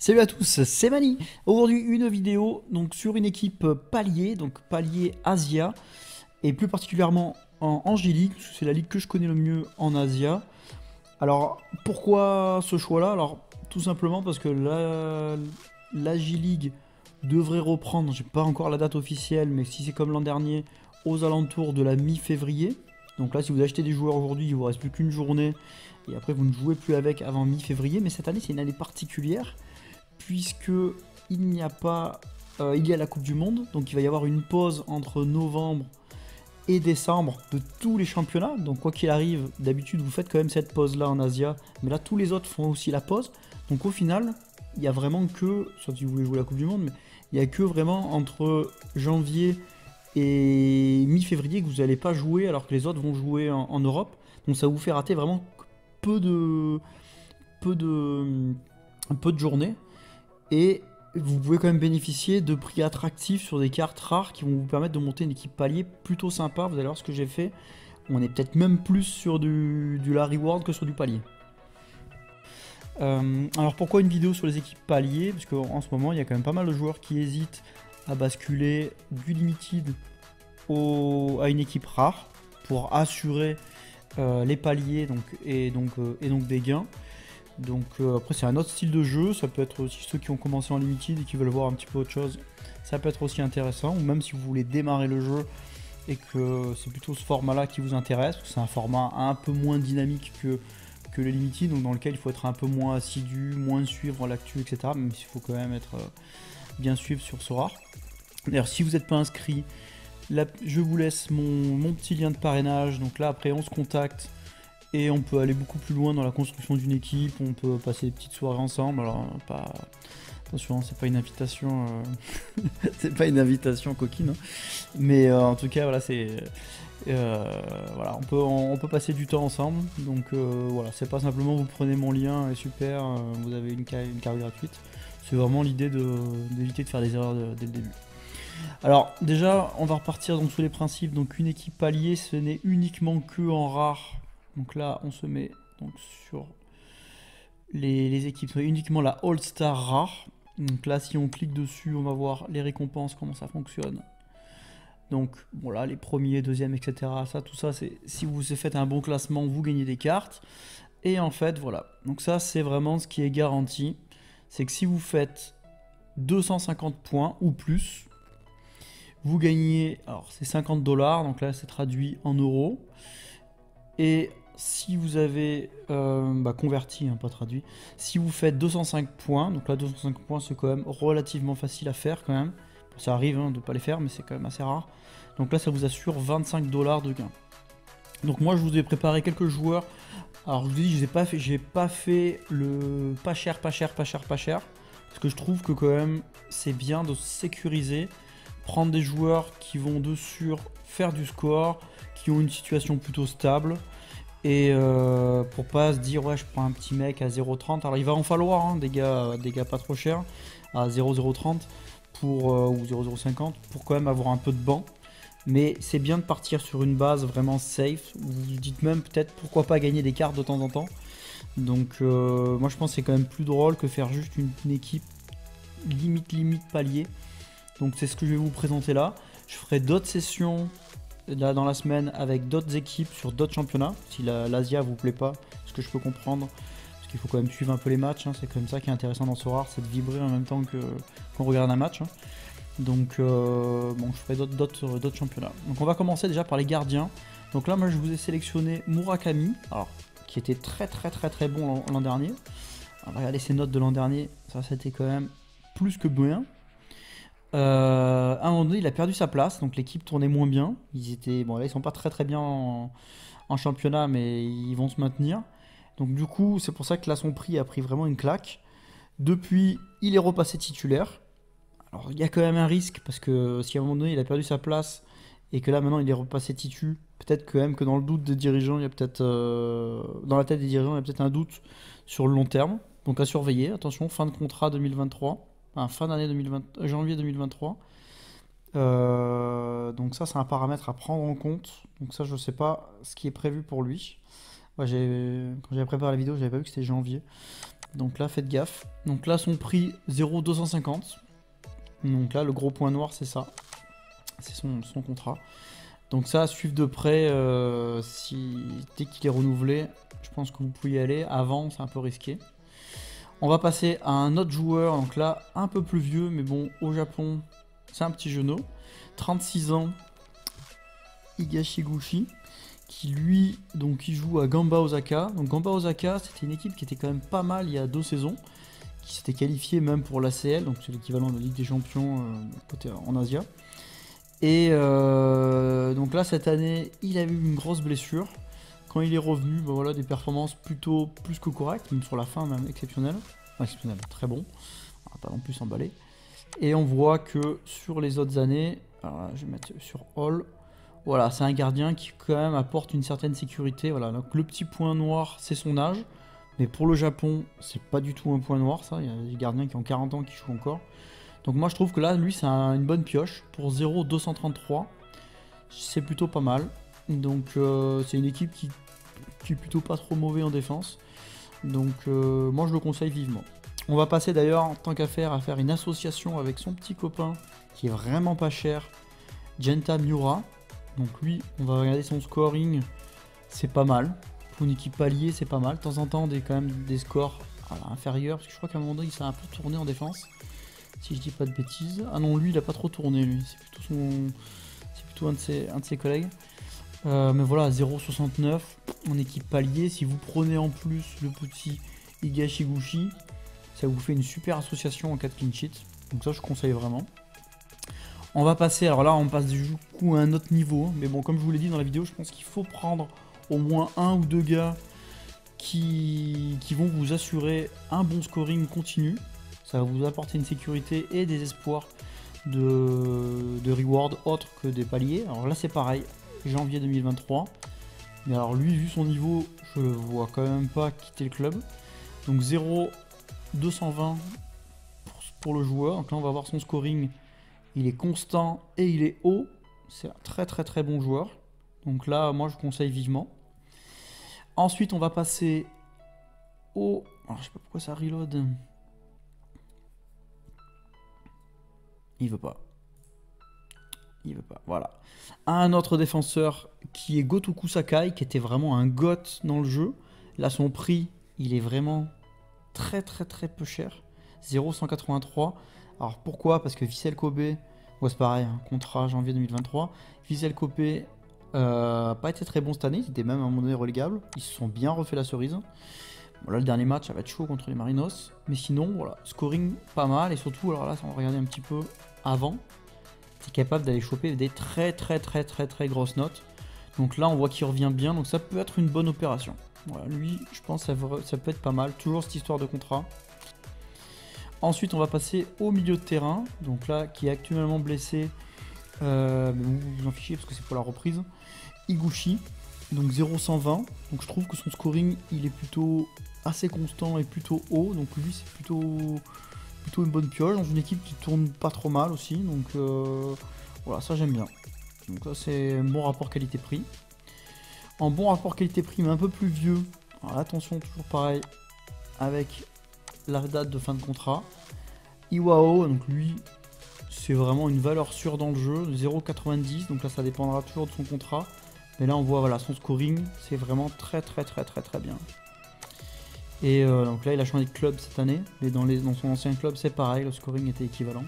Salut à tous, c'est Mani. Aujourd'hui une vidéo donc sur une équipe palier, donc palier Asia, et plus particulièrement en J-League, parce que c'est la ligue que je connais le mieux en Asia. Alors pourquoi ce choix-là? Alors tout simplement parce que la J-League devrait reprendre, j'ai pas encore la date officielle, mais si c'est comme l'an dernier, aux alentours de la mi-février. Donc là si vous achetez des joueurs aujourd'hui, il vous reste plus qu'une journée, et après vous ne jouez plus avec avant mi-février, mais cette année c'est une année particulière puisque il n'y a pas, il y a la Coupe du Monde, donc il va y avoir une pause entre novembre et décembre de tous les championnats. Donc quoi qu'il arrive, d'habitude vous faites quand même cette pause là en Asia, mais là tous les autres font aussi la pause. Donc au final, il y a vraiment que, sauf si vous voulez jouer la Coupe du Monde, mais il y a que vraiment entre janvier et mi-février que vous n'allez pas jouer alors que les autres vont jouer en Europe. Donc ça vous fait rater vraiment peu de peu de peu de journées. Et vous pouvez quand même bénéficier de prix attractifs sur des cartes rares qui vont vous permettre de monter une équipe palier plutôt sympa. Vous allez voir ce que j'ai fait. On est peut-être même plus sur du la reward que sur du palier. Alors pourquoi une vidéo sur les équipes paliers? Parce qu'en ce moment il y a quand même pas mal de joueurs qui hésitent à basculer du limited à une équipe rare pour assurer les paliers et donc des gains. Donc après c'est un autre style de jeu, ça peut être aussi ceux qui ont commencé en limited et qui veulent voir un petit peu autre chose, ça peut être aussi intéressant, ou même si vous voulez démarrer le jeu et que c'est plutôt ce format là qui vous intéresse, c'est un format un peu moins dynamique que le limited, donc dans lequel il faut être un peu moins assidu, moins suivre l'actu, etc. Même s'il faut quand même être bien suivre sur Sora. D'ailleurs si vous n'êtes pas inscrit, là, je vous laisse mon petit lien de parrainage, donc là après on se contacte. Et on peut aller beaucoup plus loin dans la construction d'une équipe, on peut passer des petites soirées ensemble. Alors, pas... attention, c'est pas une invitation, c'est pas une invitation coquine, hein. Mais en tout cas, voilà, voilà, on peut passer du temps ensemble. Donc voilà, c'est pas simplement vous prenez mon lien et super, vous avez une carte gratuite. C'est vraiment l'idée d'éviter de faire des erreurs dès le début. Alors déjà, on va repartir donc sous les principes. Donc une équipe palier, ce n'est uniquement que en rare. Donc là, on se met donc sur les équipes, uniquement la All-Star rare. Donc là, si on clique dessus, on va voir les récompenses, comment ça fonctionne. Donc bon là, les premiers, deuxièmes, etc. Ça, tout ça, c'est si vous faites un bon classement, vous gagnez des cartes. Et en fait, voilà. Donc ça, c'est vraiment ce qui est garanti. C'est que si vous faites 250 points ou plus, vous gagnez, alors c'est 50 $, donc là c'est traduit en euros. Et si vous avez converti, hein, pas traduit, si vous faites 205 points, donc là 205 points c'est quand même relativement facile à faire quand même. Ça arrive hein, de ne pas les faire, mais c'est quand même assez rare. Donc là ça vous assure 25 $ de gain. Donc moi je vous ai préparé quelques joueurs. Alors je vous dis, j'ai pas fait le pas cher, pas cher, pas cher, pas cher. Parce que je trouve que quand même c'est bien de sécuriser, prendre des joueurs qui vont dessus faire du score, qui ont une situation plutôt stable. Et pour pas se dire ouais je prends un petit mec à 0,30, alors il va en falloir hein, des gars pas trop chers à 0,030 ou 0,050 pour quand même avoir un peu de banc. Mais c'est bien de partir sur une base vraiment safe. Vous vous dites même peut-être pourquoi pas gagner des cartes de temps en temps. Donc moi je pense que c'est quand même plus drôle que faire juste une équipe limite palier. Donc c'est ce que je vais vous présenter là. Je ferai d'autres sessions là dans la semaine avec d'autres équipes sur d'autres championnats, si l'Asia vous plaît pas, ce que je peux comprendre, parce qu'il faut quand même suivre un peu les matchs, hein, c'est quand même ça qui est intéressant dans Sorare, c'est de vibrer en même temps qu'on regarde un match, hein. Donc bon, je ferai d'autres championnats. Donc on va commencer déjà par les gardiens. Donc là moi je vous ai sélectionné Murakami, alors qui était très bon l'an dernier. Alors, regardez ses notes de l'an dernier, ça c'était quand même plus que bien. À un moment donné, il a perdu sa place, donc l'équipe tournait moins bien. Bon, là, ils sont pas très bien en championnat, mais ils vont se maintenir. Donc du coup, c'est pour ça que là, son prix a pris vraiment une claque. Depuis, il est repassé titulaire. Alors, il y a quand même un risque, parce que si à un moment donné, il a perdu sa place, et que là, maintenant, il est repassé titu, peut-être quand même que dans le doute des dirigeants, il y a peut-être... dans la tête des dirigeants, il y a peut-être un doute sur le long terme. Donc à surveiller, attention, fin de contrat 2023. Fin d'année janvier 2023. Donc ça c'est un paramètre à prendre en compte. Donc ça je sais pas ce qui est prévu pour lui. Moi, quand j'avais préparé la vidéo, j'avais pas vu que c'était janvier. Donc là, faites gaffe. Donc là, son prix 0,250. Donc là, le gros point noir, c'est ça. C'est son contrat. Donc ça, à suivre de près, dès qu'il est renouvelé, je pense que vous pouvez y aller. Avant, c'est un peu risqué. On va passer à un autre joueur, donc là, un peu plus vieux, mais bon, au Japon, c'est un petit genou. 36 ans, Higashiguchi, qui lui, donc il joue à Gamba Osaka. Donc Gamba Osaka, c'était une équipe qui était quand même pas mal il y a 2 saisons, qui s'était qualifiée même pour l'ACL, donc c'est l'équivalent de la Ligue des Champions côté en Asie. Et donc là, cette année, il a eu une grosse blessure. Quand il est revenu, bah voilà, des performances plutôt plus que correctes, même sur la fin, même exceptionnelles. Enfin, exceptionnelles, très bon. On va pas non plus s'emballer. Et on voit que sur les autres années, alors là, je vais mettre sur All. Voilà, c'est un gardien qui quand même apporte une certaine sécurité. Voilà, donc le petit point noir, c'est son âge. Mais pour le Japon, c'est pas du tout un point noir, ça. Il y a des gardiens qui ont 40 ans qui jouent encore. Donc moi, je trouve que là, lui, c'est une bonne pioche. Pour 0,233, c'est plutôt pas mal. Donc c'est une équipe qui est plutôt pas trop mauvais en défense. Donc moi, je le conseille vivement. On va passer d'ailleurs, en tant qu'à faire une association avec son petit copain, qui est vraiment pas cher, Genta Miura. Donc lui, on va regarder son scoring, c'est pas mal. Pour une équipe alliée, c'est pas mal. De temps en temps, quand même des scores inférieurs, parce que je crois qu'à un moment donné, il s'est un peu tourné en défense. Si je dis pas de bêtises. Ah non, lui, il a pas trop tourné, lui. C'est plutôt un de ses collègues. Mais voilà, 0,69 en équipe palier. Si vous prenez en plus le petit Higashiguchi, ça vous fait une super association en cas de clean sheet. Donc ça, je conseille vraiment. On va passer, alors là, on passe du coup à un autre niveau. Mais bon, comme je vous l'ai dit dans la vidéo, je pense qu'il faut prendre au moins 1 ou 2 gars qui vont vous assurer un bon scoring continu. Ça va vous apporter une sécurité et des espoirs de reward autres que des paliers. Alors là, c'est pareil, janvier 2023. Mais alors lui, vu son niveau, je le vois quand même pas quitter le club. Donc 0,220 pour le joueur. Donc là, on va voir son scoring. Il est constant et il est haut. C'est un très très très bon joueur. Donc là, moi, je conseille vivement. Ensuite, on va passer au... Alors, je sais pas pourquoi ça reload. Il veut pas. Il veut pas, voilà. Un autre défenseur qui est Gotoku Sakai, qui était vraiment un goth dans le jeu. Là, son prix, il est vraiment très très très peu cher. 0,183. Alors pourquoi? Parce que Vissel Kobe, ouais, c'est pareil, hein, contrat janvier 2023. Vissel Kobe n'a pas été très bon cette année, il était même à un moment donné relégable. Ils se sont bien refait la cerise. Bon, là, le dernier match, ça va être chaud contre les Marinos. Mais sinon, voilà, scoring pas mal. Et surtout, alors là, on va regarder un petit peu avant. C'est capable d'aller choper des très très très très très grosses notes. Donc là, on voit qu'il revient bien. Donc ça peut être une bonne opération. Voilà, lui, je pense que ça peut être pas mal. Toujours cette histoire de contrat. Ensuite, on va passer au milieu de terrain. Donc là, qui est actuellement blessé. Mais vous en fichez parce que c'est pour la reprise. Higuchi. Donc 0,120. Donc je trouve que son scoring, il est plutôt assez constant et plutôt haut. Donc lui, c'est plutôt une bonne pioche dans une équipe qui tourne pas trop mal aussi. Donc voilà, ça j'aime bien. Donc ça, c'est un bon rapport qualité-prix. En bon rapport qualité-prix, mais un peu plus vieux. Alors attention, toujours pareil, avec la date de fin de contrat. Iwao, donc lui, c'est vraiment une valeur sûre dans le jeu, 0,90. Donc là, ça dépendra toujours de son contrat. Mais là, on voit, voilà, son scoring, c'est vraiment très très très très très bien. Et donc là, il a changé de club cette année. Mais dans son ancien club, c'est pareil, le scoring était équivalent.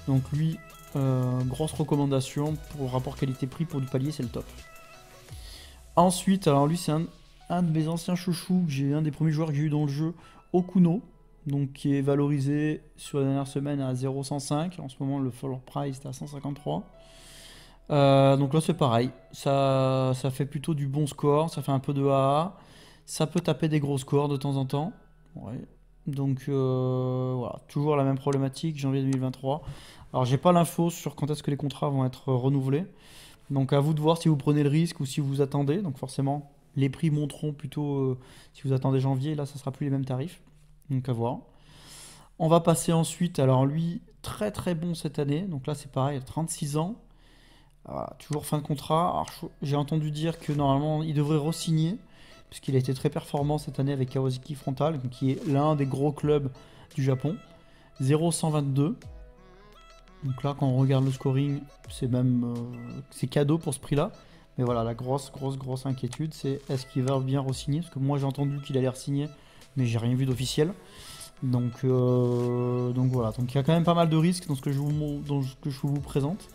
Donc lui, grosse recommandation pour rapport qualité-prix pour du palier, c'est le top. Ensuite, alors lui, c'est un de mes anciens chouchous, un des premiers joueurs que j'ai eu dans le jeu, Okuno. Donc qui est valorisé sur la dernière semaine à 0,105. En ce moment, le floor price est à 153. Donc là c'est pareil, ça fait plutôt du bon score, ça fait un peu de AA, ça peut taper des gros scores de temps en temps. Ouais. Donc voilà, toujours la même problématique, janvier 2023. Alors j'ai pas l'info sur quand est-ce que les contrats vont être renouvelés. Donc à vous de voir si vous prenez le risque ou si vous attendez. Donc forcément les prix monteront plutôt si vous attendez janvier, là ça sera plus les mêmes tarifs. Donc à voir. On va passer ensuite, alors lui très très bon cette année, donc là c'est pareil, 36 ans. Voilà, toujours fin de contrat. J'ai entendu dire que normalement il devrait re-signer, puisqu'il a été très performant cette année avec Kawasaki Frontal, qui est l'un des gros clubs du Japon. 0,122. Donc là, quand on regarde le scoring, c'est même c'est cadeau pour ce prix-là. Mais voilà, la grosse inquiétude, c'est est-ce qu'il va bien re-signer? Parce que moi, j'ai entendu qu'il allait re-signer, mais j'ai rien vu d'officiel. Donc voilà, donc il y a quand même pas mal de risques dans ce que je vous présente.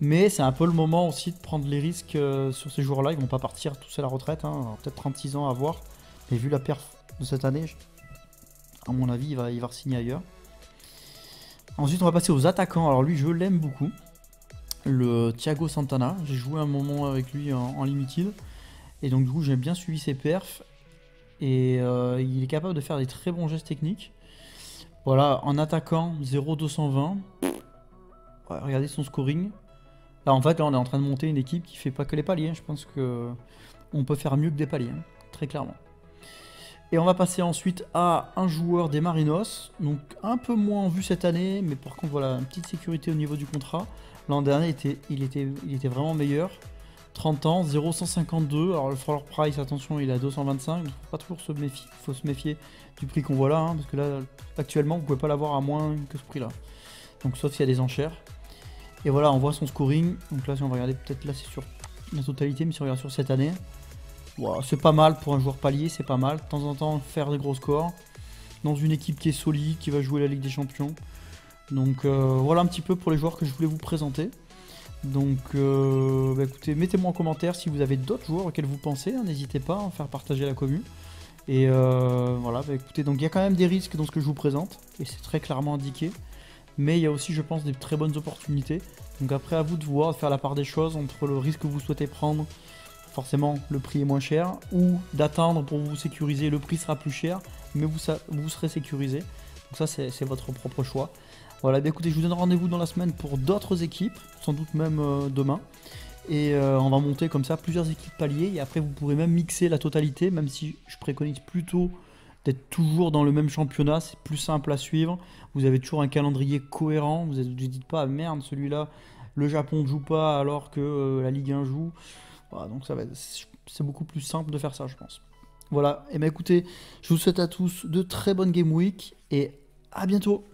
Mais c'est un peu le moment aussi de prendre les risques sur ces joueurs-là. Ils vont pas partir tous à la retraite, hein. Peut-être 36 ans à voir. Mais vu la perf de cette année, à mon avis, il va re-signer ailleurs. Ensuite, on va passer aux attaquants. Alors lui, je l'aime beaucoup. Le Thiago Santana. J'ai joué un moment avec lui en limited. Et donc du coup, j'ai bien suivi ses perfs. Et il est capable de faire des très bons gestes techniques. Voilà, en attaquant, 0,220. Ouais, regardez son scoring. Là, en fait, là, on est en train de monter une équipe qui fait pas que les paliers. Je pense que on peut faire mieux que des paliers, hein, très clairement. Et on va passer ensuite à un joueur des Marinos. Donc un peu moins en vue cette année, mais par contre, voilà, une petite sécurité au niveau du contrat. L'an dernier, il était vraiment meilleur. 30 ans, 0,152. Alors le floor price, attention, il est à 225. Il ne faut pas toujours faut se méfier du prix qu'on voit là, hein, parce que là, actuellement, vous ne pouvez pas l'avoir à moins que ce prix-là. Donc sauf s'il y a des enchères. Et voilà, on voit son scoring. Donc là, si on va regarder, peut-être là, c'est sur la totalité, mais si on regarde sur cette année, wow, c'est pas mal pour un joueur palier, c'est pas mal. De temps en temps, faire des gros scores dans une équipe qui est solide, qui va jouer la Ligue des Champions. Donc voilà un petit peu pour les joueurs que je voulais vous présenter. Donc écoutez, mettez-moi en commentaire si vous avez d'autres joueurs auxquels vous pensez, hein, n'hésitez pas à faire partager la commune. Et voilà, écoutez, donc il y a quand même des risques dans ce que je vous présente, et c'est très clairement indiqué. Mais il y a aussi, je pense, des très bonnes opportunités. Donc après, à vous de voir, de faire la part des choses entre le risque que vous souhaitez prendre, forcément le prix est moins cher, ou d'attendre pour vous sécuriser, le prix sera plus cher, mais vous serez sécurisé. Donc ça, c'est votre propre choix. Voilà, écoutez, je vous donne rendez-vous dans la semaine pour d'autres équipes, sans doute même demain. Et on va monter comme ça plusieurs équipes paliers, et après vous pourrez même mixer la totalité, même si je préconise plutôt d'être toujours dans le même championnat, c'est plus simple à suivre. Vous avez toujours un calendrier cohérent, vous ne dites pas, merde, celui-là, le Japon ne joue pas alors que la Ligue 1 joue. Voilà, donc c'est beaucoup plus simple de faire ça, je pense. Voilà, et bien écoutez, je vous souhaite à tous de très bonnes Game Week, et à bientôt.